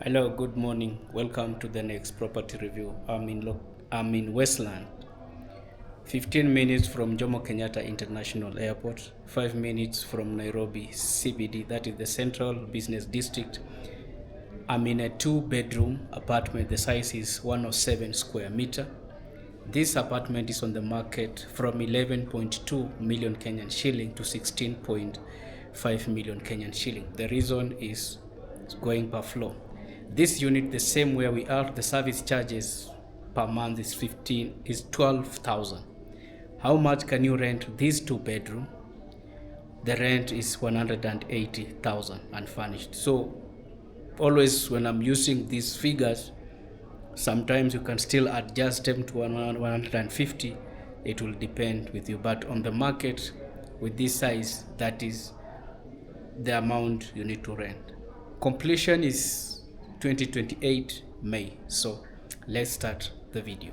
Hello, good morning. Welcome to the next property review. I'm in Westland, 15 minutes from Jomo Kenyatta International Airport, 5 minutes from Nairobi CBD, that is the Central Business District. I'm in a 2-bedroom apartment. The size is 107 square meter. This apartment is on the market from 11.2 million Kenyan shilling to 16.5 million Kenyan shilling. The reason is going per floor. This unit, the same where we are, the service charges per month is 12,000. How much can you rent this 2-bedroom? The rent is 180,000 unfurnished. So always when I'm using these figures, sometimes you can still adjust them to 150. It will depend with you, but on the market with this size, that is the amount you need to rent. Completion is 2028 May. So let's start the video.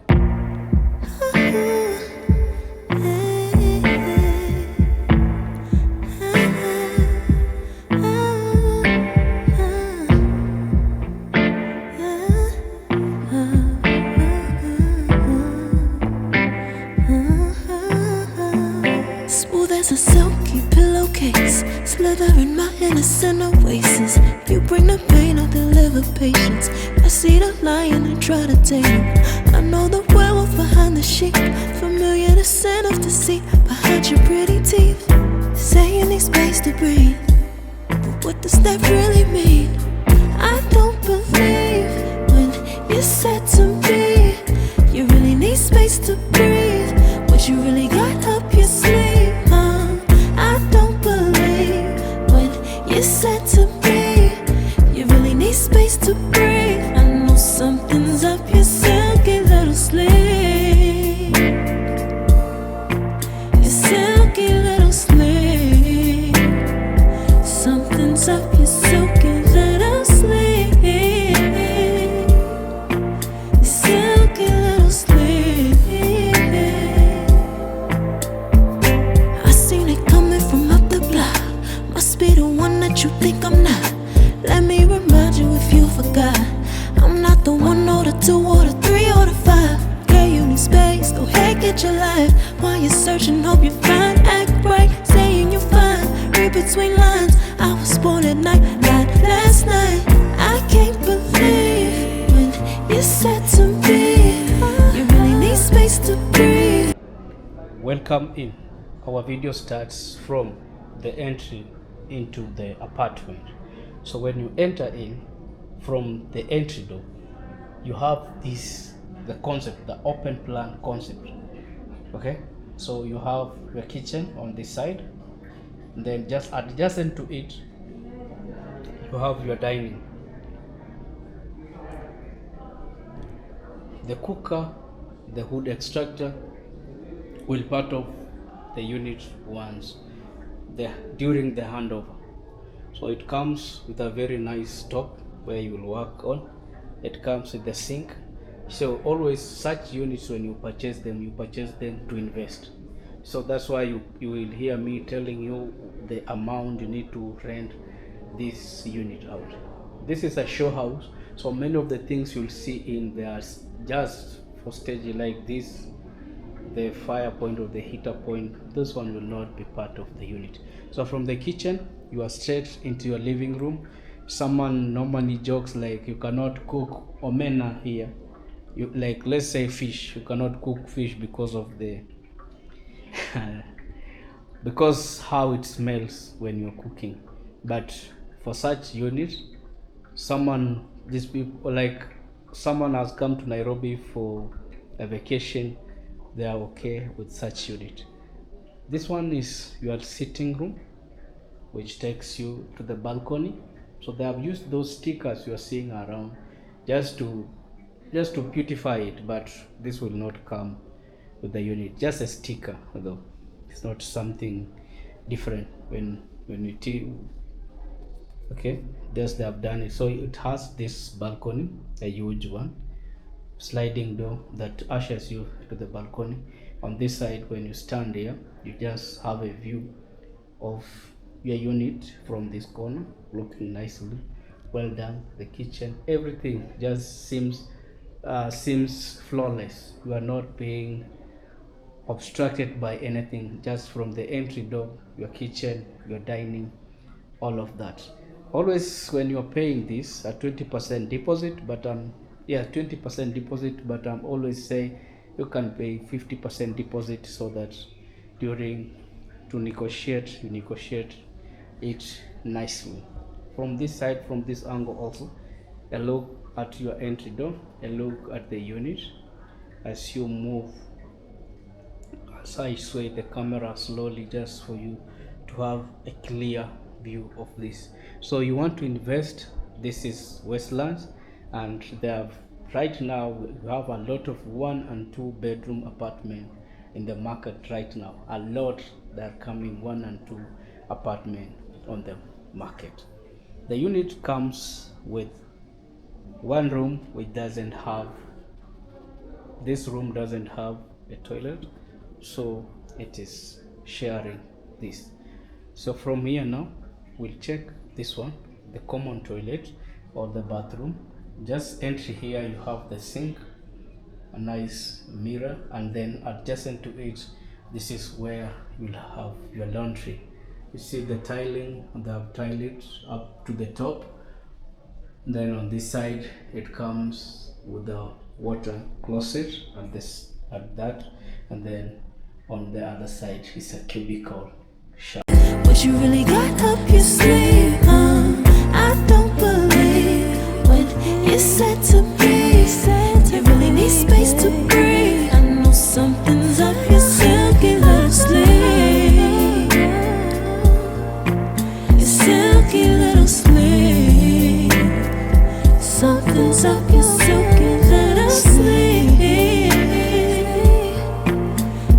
Smooth as a silky pillowcase, slither in my innocent oasis. You bring the pain, I deliver patience. I see the lion and try to tame him. I know the werewolf behind the sheep, familiar the scent of deceit behind your pretty teeth. Say you need space to breathe, but what does that really mean? I don't believe when you said to me you really need space to breathe. What you really got up your sleeve, huh? I don't believe when you said to me you really need space to breathe. I know something's up your silky little sleeve, your silky little sleeve. Something's up your silky little sleeve, your silky little sleeve. I seen it coming from up the block. Must be the one that you think I'm not. Let me remind you if you forgot, I'm not the 1 or the 2 or the 3 or the 5. Yeah, you need space, go ahead, get your life. While you're searching, hope you find, act right, saying you're fine. Read between lines, I was born at night, not last night. I can't believe when you said to me you really need space to breathe. Welcome in. Our video starts from the entry into the apartment. So when you enter in from the entry door, you have the concept, the open plan concept. Okay, so you have your kitchen on this side, and then just adjacent to it you have your dining. The cooker, the hood extractor will part of the unit once during the handover. So it comes with a very nice top where you will work on. It comes with the sink. So always such units, when you purchase them to invest. So that's why you will hear me telling you the amount you need to rent this unit out. This is a show house, so many of the things you'll see in there just for stage like this, the fire point or the heater point, this one will not be part of the unit. So from the kitchen you are straight into your living room. Someone normally jokes like you cannot cook omena here, like let's say fish, you cannot cook fish because of the because how it smells when you're cooking. But for such unit, these people, like someone has come to Nairobi for a vacation, they are okay with such unit. This one is your sitting room, which takes you to the balcony. So they have used those stickers you are seeing around just to beautify it, but this will not come with the unit, just a sticker though. It's not something different when you okay, just they have done it. So it has this balcony, a huge one, sliding door that ushers you to the balcony. On this side, when you stand here, you just have a view of your unit from this corner, looking nicely. well done. The kitchen, everything just seems flawless. You are not being obstructed by anything, just from the entry door, your kitchen, your dining, all of that. Always when you're paying this a 20% deposit, but 20% deposit, but I'm always say you can pay 50% deposit, so that during to negotiate, you negotiate it nicely. From this side, from this angle also, a look at your entry door, a look at the unit as you move. As I sway the camera slowly, just for you to have a clear view of this. So you want to invest, this is Westlands, and they have, right now we have a lot of 1 and 2 bedroom apartment in the market right now. A lot that are coming 1 and 2 apartment on the market. The unit comes with one room which doesn't have, this room doesn't have a toilet, so it is sharing this. So from here now we'll check this one, the common toilet or the bathroom. Just entry here, you have the sink, a nice mirror, and then adjacent to it, this is where you'll have your laundry. You see the tiling, the toilet up to the top. Then on this side it comes with the water closet at this, at that, and then on the other side is a cubicle shower. What you really got up your sleeve, I don't believe when you said to me, you really need space to breathe. I know something's up your silky little sleeve, your silky little sleeve. Something's up your silky little sleeve,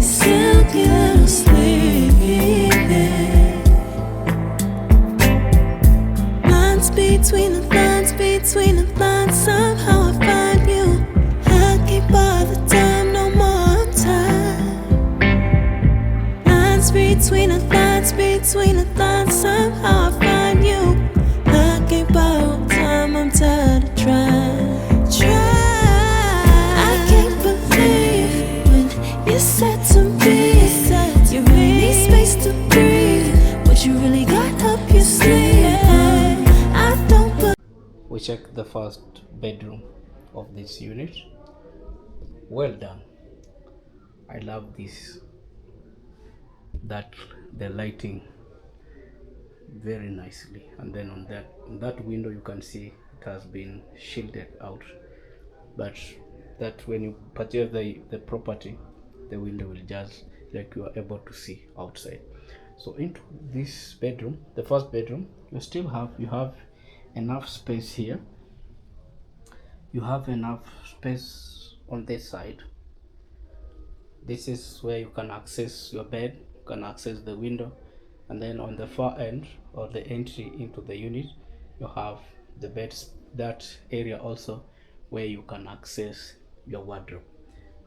silky little sleeve. Lines between the lines, between the lines, somehow I find you. I can't bother time, no more time. Lines between the lines, between the lines, somehow I find you. I can't borrow time, I'm tired of trying. I can't believe when you said to me, you really need space to breathe. What you really got up your sleeve, I don't believe. We check the first bedroom of this unit. Well done. I love this, that the lighting very nicely, and then on that window you can see it has been shielded out, but that when you purchase the property, the window will just, like, you are able to see outside. So into this bedroom, the first bedroom, you have enough space here, you have enough space on this side. This is where you can access your bed, you can access the window, and then on the far end, or the entry into the unit, you have the beds, that area also where you can access your wardrobe.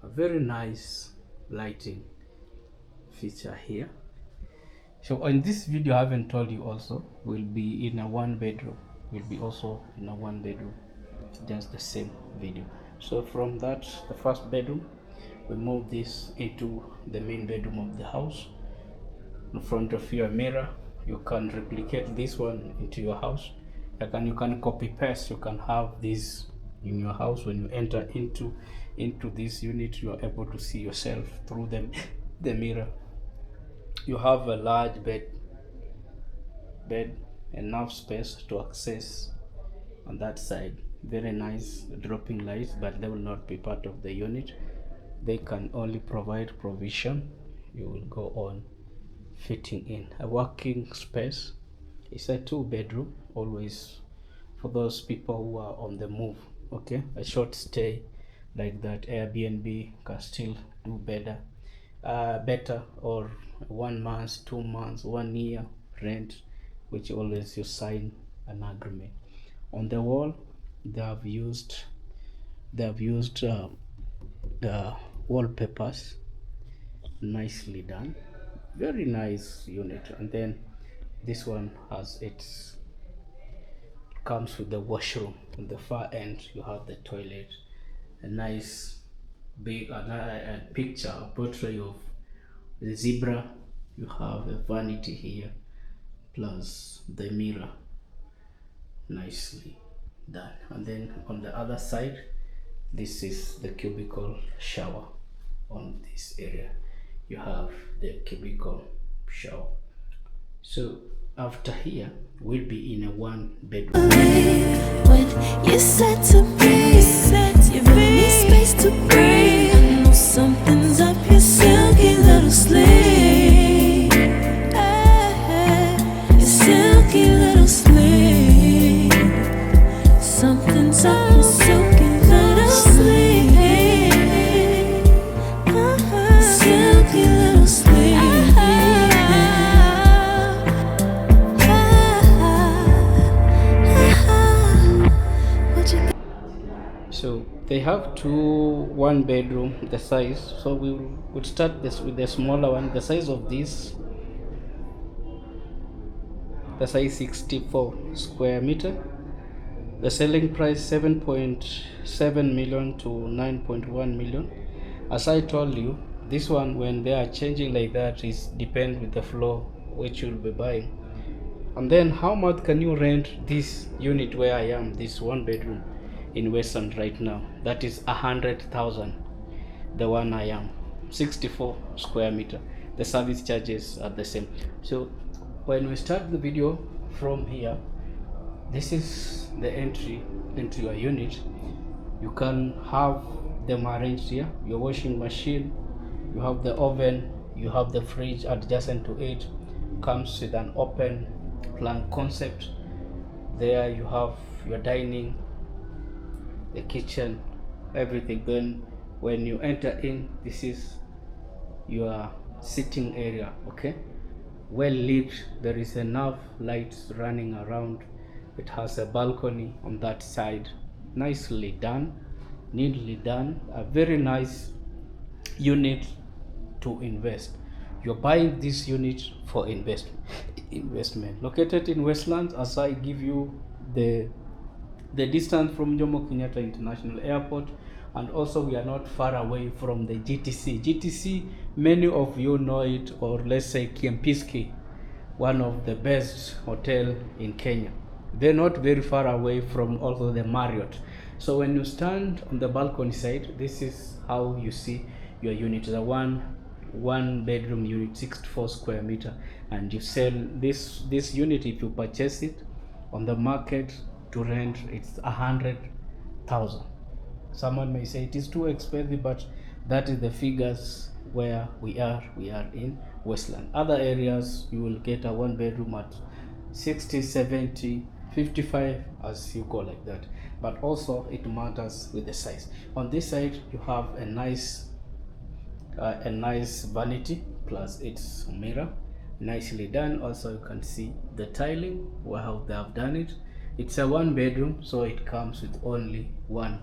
A very nice lighting feature here. So in this video I haven't told you, also will be in a 1 bedroom, will be also in a 1 bedroom, just the same video. So from that, the first bedroom, we move this into the main bedroom of the house. In front of your mirror, you can replicate this one into your house. You can copy paste, you can have this in your house. When you enter into this unit, you are able to see yourself through the mirror. You have a large bed, enough space to access on that side. Very nice dropping lights, but they will not be part of the unit. They can only provide provision. You will go on fitting in a working space. It's a 2 bedroom, always for those people who are on the move. Okay, a short stay like that, Airbnb can still do better, or 1 month, 2 months, 1 year rent, which always you sign an agreement. On the wall, they have used the wallpapers, nicely done, very nice unit. And then this one has its comes with the washroom. On the far end you have the toilet, a nice big picture, a portrait of the zebra. You have a vanity here plus the mirror, nicely done. And then on the other side, this is the cubicle shower. On this area you have the cubicle shower. So after here we'll be in a one bedroom. When you said to me, you need space to breathe. I know something's up your silky little sleeve. Your silky little sleeve. Something's up your silky little sleeve. Silky little sleeve. So they have two one bedroom, the size. So we would start this with the smaller one. The size of this, the size 64 square meter. The selling price 7.7 million to 9.1 million. As I told you, this one, when they are changing like that, is depend with the floor which you'll be buying. And then how much can you rent this unit where I am, this one bedroom in Westlands right now? That is 100,000. The one I am, 64 square meter. The service charges are the same. So when we start the video from here, this is the entry into your unit. You can have them arranged here. Your washing machine, you have the oven, you have the fridge adjacent to it. Comes with an open plan concept. There you have your dining, the kitchen, everything. Then when you enter in, this is your sitting area. Okay, well lit. There is enough lights running around. It has a balcony on that side, nicely done, neatly done. A very nice unit to invest. You're buying this unit for investment. Located in Westlands, as I give you the distance from Jomo Kenyatta International Airport, and also we are not far away from the GTC. Many of you know it, or let's say Kiempiski, one of the best hotel in Kenya. They're not very far away from also the Marriott. So when you stand on the balcony side, this is how you see your unit. The one bedroom unit, 64 square meter, and you sell this unit. If you purchase it on the market to rent, it's 100,000. Someone may say it is too expensive, but that is the figures where we are in Westland. Other areas you will get a one bedroom at 60, 70, 55, as you go like that. But also it matters with the size. On this side you have a nice vanity plus its mirror, nicely done. Also you can see the tiling, how they have done it. It's a one bedroom, so it comes with only one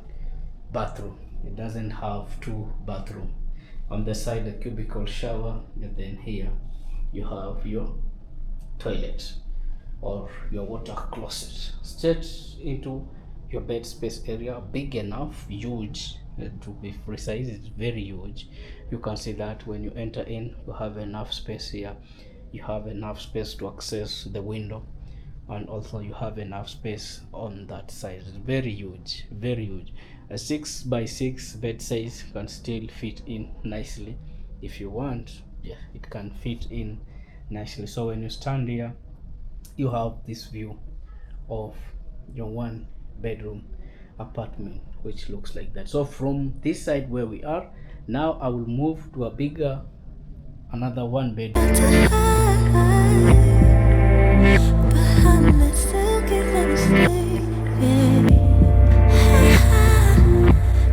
bathroom. It doesn't have two bathrooms. On the side, the cubicle shower, and then here you have your toilet or your water closet. Straight into your bed space area, big enough, huge, to be precise, it's very huge. You can see that when you enter in, you have enough space here. You have enough space to access the window, and also you have enough space on that side. It's very huge, very huge. A 6x6 bed size can still fit in nicely if you want. Yeah, it can fit in nicely. So when you stand here, you have this view of your one bedroom apartment, which looks like that. So from this side where we are now, I will move to a bigger, another one bedroom.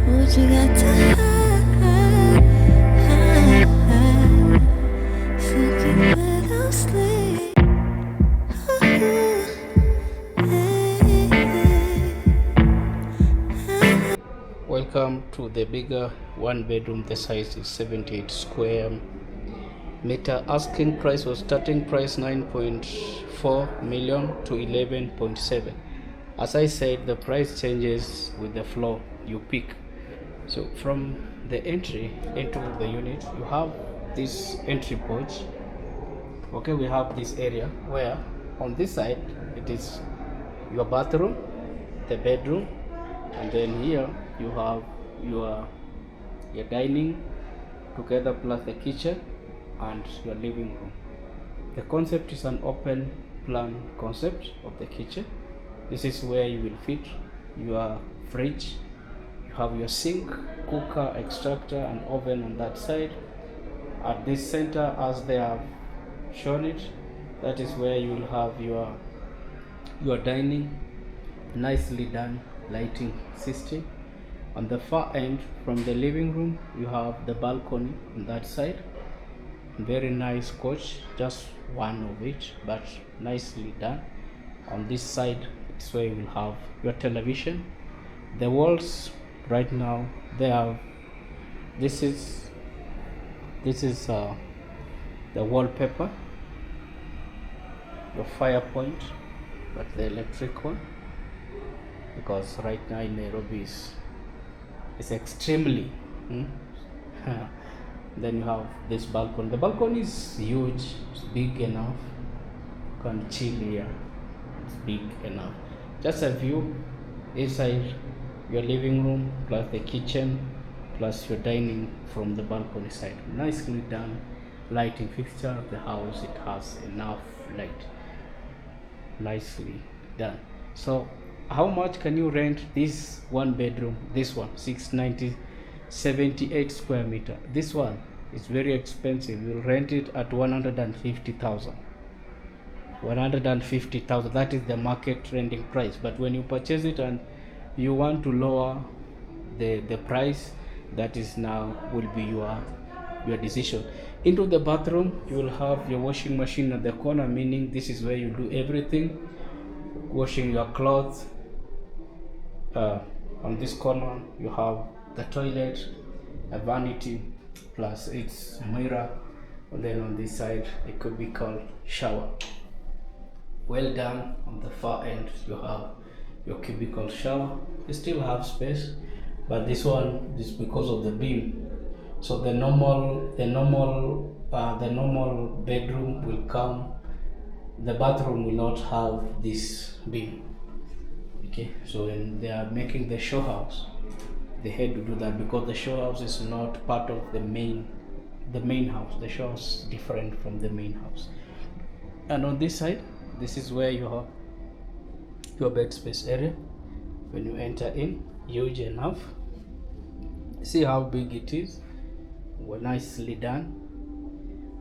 What you got to hide? Silky little sleep. Welcome to the bigger one bedroom. The size is 78 square meter. Asking price was starting price 9.4 million to 11.7. As I said, the price changes with the floor you pick. So from the entry into the unit, you have this entry porch. Okay, we have this area where on this side it is your bathroom, the bedroom, and then here you have your dining together plus the kitchen and your living room. The concept is an open plan concept of the kitchen. This is where you will fit your fridge. You have your sink, cooker, extractor and oven on that side. At this center, as they have shown it, that is where you will have your dining, nicely done lighting system. On the far end from the living room, you have the balcony on that side. Very nice coach, just one of it, but nicely done. On this side, it's where you will have your television. The walls right now, they have this is the wallpaper, your fire point, but the electric one, because right now in Nairobi is extremely then you have this balcony. The balcony is huge, it's big enough. You can chill here, it's big enough. Just a view inside your living room plus the kitchen plus your dining from the balcony side. Nicely done lighting fixture of the house. It has enough light. Nicely done. So how much can you rent this one bedroom? This one 690, 78 square meter. This one is very expensive. You'll rent it at 150,000. 150,000, that is the market trending price. But when you purchase it and you want to lower the price, that is now will be your decision. Into the bathroom, you will have your washing machine at the corner, meaning this is where you do everything, washing your clothes. On this corner you have the toilet, a vanity plus its mirror, and then on this side it could be called shower. Well done. On the far end you have your cubicle shower. You still have space, but this one is because of the beam. So the normal bedroom will come, the bathroom will not have this beam. Okay, so when they are making the show house, they had to do that because the show house is not part of the main house. The show house is different from the main house. And on this side, this is where you have your bed space area. When you enter in, huge enough. See how big it is. Well, nicely done.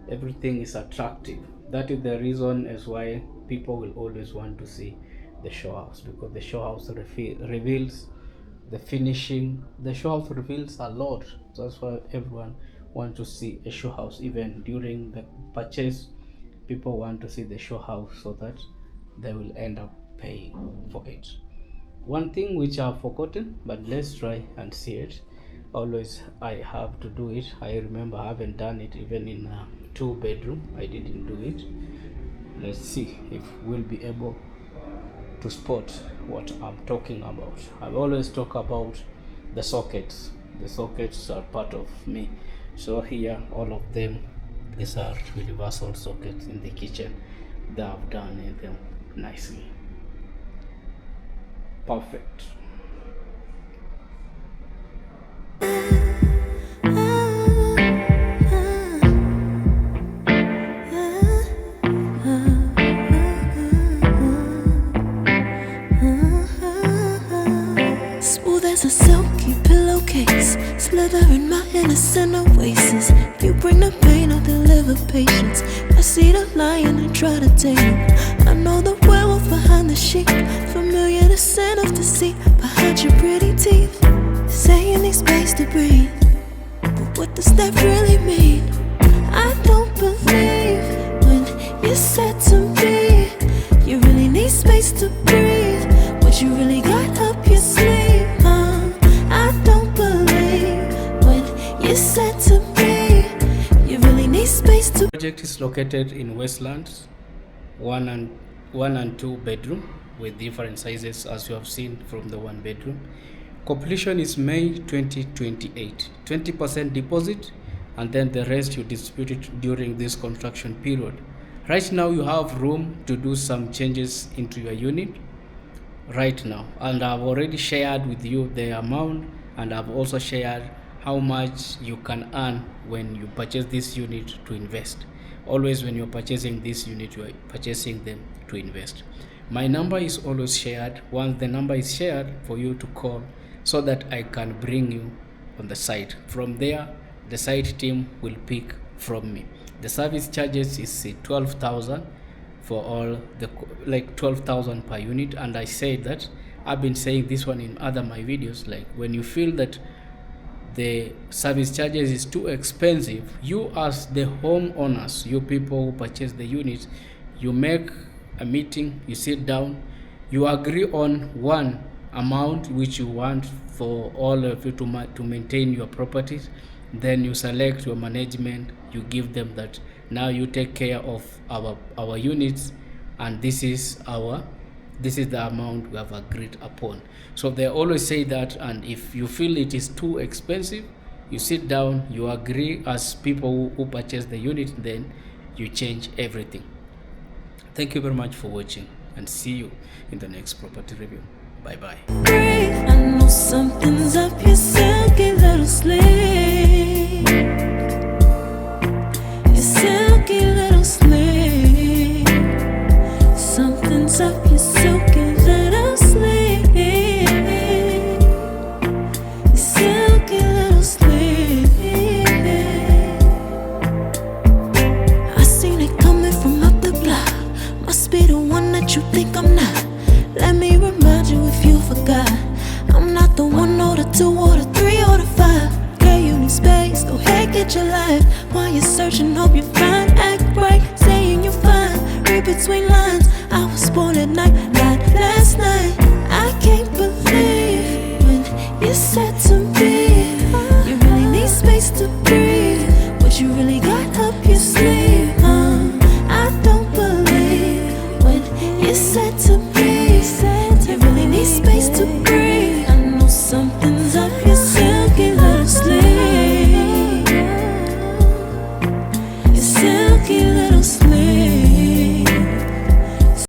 Everything is attractive. That is the reason as why people will always want to see the show house, because the show house reveals the finishing. The show house reveals a lot. That's why everyone wants to see a show house. Even during the purchase, people want to see the show house so that they will end up paying for it. One thing which I've forgotten, but let's try and see it. Always I have to do it. I remember I haven't done it even in a 2-bedroom. I didn't do it. Let's see if we'll be able to spot what I'm talking about. I always talk about the sockets. The sockets are part of me. So here, all of them, these are universal sockets in the kitchen. They have done them nicely. Perfect. Smooth as a silky pillowcase, slither in my innocent oasis. You bring the pain, I'll deliver patience. I see the lion and try to tame it. I know the werewolf behind the sheep, familiar the scent of deceit behind your pretty teeth. Say you need space to breathe, but what does that really mean? I don't believe when you said to me you really need space to breathe. What you really got up your sleeve? I don't believe when you said to me you really need space to. The project is located in Westlands, one and 2 bedroom. with different sizes, as you have seen from the 1 bedroom. Completion is May 2028. 20% deposit, and then the rest you distribute it during this construction period. Right now you have room to do some changes into your unit right now, and I've already shared with you the amount, and I've also shared how much you can earn when you purchase this unit to invest. Always when you're purchasing this unit, you are purchasing them to invest. My number is always shared. Once the number is shared, for you to call so that I can bring you on the site. From there, the site team will pick from me. The service charges is 12,000 for all the, like 12,000 per unit. And I said that, I've been saying this one in other my videos, like when you feel that the service charges is too expensive, you as the homeowners, you people who purchase the unit, you make a meeting, you sit down, you agree on one amount which you want for all of you to maintain your properties. Then you select your management, you give them that now you take care of our units, and this is the amount we have agreed upon. So they always say that, and if you feel it is too expensive, you sit down, you agree as people who purchase the unit, then you change everything. Thank you very much for watching, and see you in the next property review. Bye bye. I know something's up your silky little sleeve. Your silky little sleeve. Something's up your silky little sleeve. Your silky little sleeve. I seen it coming from up the block. Must be the one that you think I'm not. Let me remind you if you forgot, I'm not the 1 or the 2 or the 3 or the 5. Okay, you need space, go ahead, get your life. While you're searching, hope you find, act right, saying you're fine. Read between lines, I was born at night, not last night. I can't believe when you said to me, you really need space to breathe. What you really got up your sleeve.